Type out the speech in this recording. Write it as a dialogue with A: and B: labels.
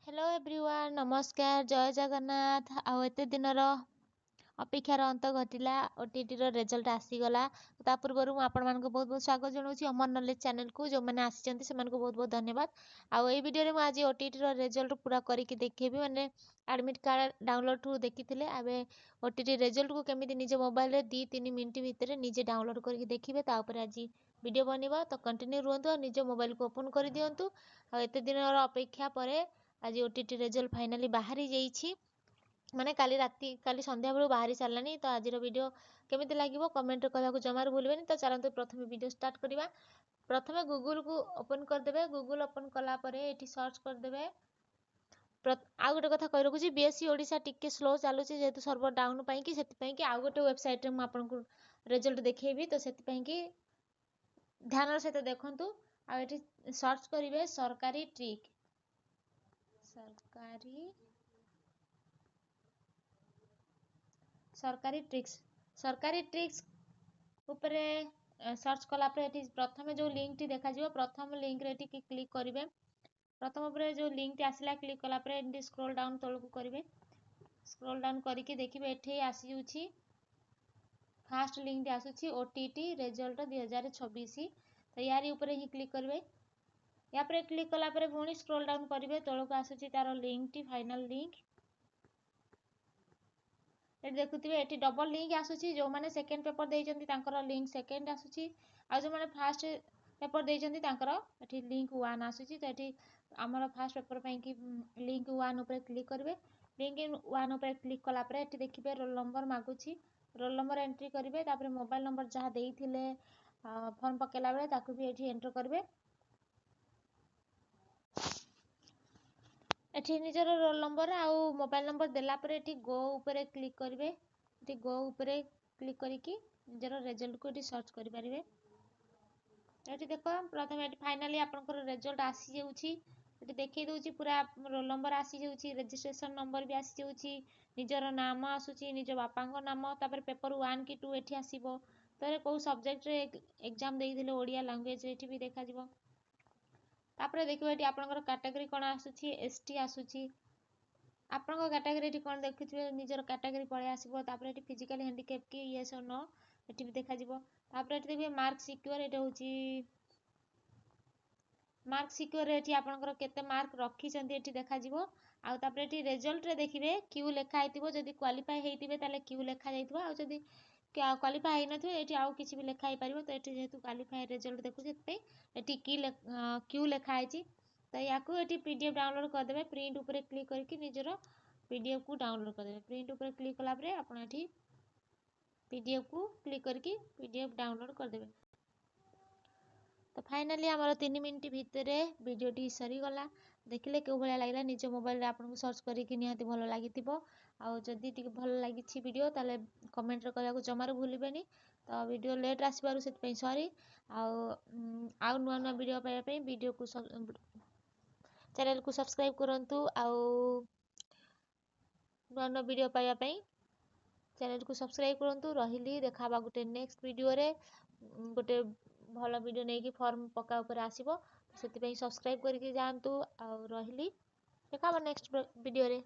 A: Hello everyone नमस्कार जय जगन्नाथ आउ एते दिनर अपेक्षार अंत घटिला ओटीटी रो रिजल्ट आसीगला ता पूर्व आपण मानको बहुत बहुत स्वागत जनाऊँ अमर नॉलेज चैनल को जो मैंने आसी से बहुत बहुत धन्यवाद आउ ए वीडियो रे आज ओटीटी रो रिजल्ट पूरा करके देखेबी माने एडमिट कार्ड डाउनलोड ठू देखिथिले आबे ओटीटी रिजल्ट को केमिति निज मोबाइल रे 2-3 मिनिट भितर निजे डाउनलोड करके देखिबे ता ऊपर आज वीडियो बनिबा तो कंटिन्यू रहंतु और निज मोबाइल को ओपन कर दियंतु आ एते दिनर अपेक्षा परे आज ओटीटी रिजल्ट फाइनली बाहरी जाइछि माने काली राती काली संध्या बेलू बाहरी सारलानी तो आज वीडियो केमिति लागिवो कमेंट कहबाकू जमार भूलबेनी तो चलंतु प्रथम वीडियो स्टार्ट करिबा प्रथमे गूगल को ओपन कर देबे गूगल ओपन कला परे एठी सर्च कर देबे आ गोटे कथा कहि रखुची बीएससी ओडिसा टिके स्लो चालुची जेतु सर्वर डाउन पई कि सेति पई कि आ गोटे वेबसाइट रे म आपन को रिजल्ट देखैबी तो सेति पई कि ध्यान सहित देखंतु आ एठी सर्च करिवे सरकारी ट्रिक सरकारी ट्रिक्स ऊपर सर्च कला पर एठी प्रथमे जो लिंक टी देखा जिवो प्रथम लिंक रे टी क्लिक करिवे प्रथम ऊपर जो लिंक टी आसिला क्लिक कला पर एठी स्क्रॉल डाउन तळकू करिवे स्क्रॉल डाउन करिके देखिबे एठी आसी जुछि फर्स्ट लिंक टी आसुछि ओटीटी रिजल्ट 2026 तो यारी ऊपर ही क्लिक करिवे या पर क्लिक कला पर पुणी स्क्रॉल डाउन करिवे तळकू आसुछि तार लिंक टी फाइनल लिंक एठी देखुथिबे एठी डबल लिंक आसुछि जो माने सेकंड पेपर देइचंती तांकर लिंक सेकंड आसुछि आ जो माने फर्स्ट पेपर देइचंती तांकर एठी लिंक 1 आसुछि तो एठी हमर फर्स्ट पेपर पई कि लिंक 1 ऊपर क्लिक करिवे लिंक 1 ऊपर क्लिक कला पर एठी देखिबे रोल नंबर मागुछि रोल नंबर एंट्री करिवे तापर मोबाइल नंबर जहा देइथिले फॉर्म पकेला बेले ताकू भी एठी एंटर करिवे एठी निजर रोल नंबर आउ मोबाइल नंबर देला पर एठी गो ऊपर क्लिक करिवे एठी गो ऊपर क्लिक करिकि निजर रिजल्ट को एठी सर्च करि परिवे एठी देखो प्रथम एठी फाइनली आपनकर रिजल्ट आसी जेउछि एठी देखै दोछि पूरा रोल नंबर आसी जेउछि रजिस्ट्रेशन नंबर भी आसी जेउछि निजर नाम आसुछि निज बापांग नाम तापर पेपर 1 की 2 एठी आसीबो तरे को सब्जेक्ट रे एग्जाम देइदिले ओडिया लैंग्वेज एठी भी देखा जिवो तापर देखिबो एठी आपनकर कैटेगरी कोन आसुछि एसटी आसुछि आपनकर कैटेगरी एठी कोन देखिथिबे निजर कैटेगरी पळे आसीबो तापर एठी फिजिकल हैंडिकैप की यस और नो एठी भी देखा जिवो तापर एठी देखिबे मार्क सिक्योर एठी होछि मार्क सिक्योर एठी आपनकर केते मार्क रखी चंती एठी देखा जिवो आ तापर एठी रिजल्ट रे देखिबे क्यू लेखा आइतिबो जदी क्वालीफाई हेइतिबे ताले क्यू लेखा जाइतिबो आ जदी क्वालीफाई हेइ नथिबे एठी आउ किछि भी लेखा हेइ परिबो तो एठी जेतु क्वालीफाई रिजल्ट देखु जेते एठी की क्यू लेखा आइछि तो याकू एठी पीडीएफ डाउनलोड कर देबे प्रिंट ऊपर क्लिक करके निजरो पीडीएफ को डाउनलोड कर देबे प्रिंट ऊपर क्लिक कला परे आपण एठी पीडीएफ को क्लिक करके पीडीएफ डाउनलोड कर देबे तो फाइनली हमर 3 मिनिट भितरे वीडियो टी सरी गला देखिले के भलिया लागला निज मोबाइल रे आपन को सर्च करके निहाती भलो लागितिबो आ जदी टिके भलो लागिछि वीडियो ताले कमेंट रे कहयाको जमारो भूलिबेनी तो वीडियो लेट आसीबारु सेत पई सॉरी आउ नुआ नुआ वीडियो पाया पई वीडियो को चैनल को सब्सक्राइब करंतु आउ नुआ नुआ वीडियो पाया पई चैनल को सब्सक्राइब करंतु रहिली देखाबा गुटे नेक्स्ट वीडियो रे गुटे भलो वीडियो नै कि फॉर्म पका ऊपर आसीबो सेति पई सब्सक्राइब करके जानतु आ रहिली देखाबा नेक्स्ट वीडियो रे।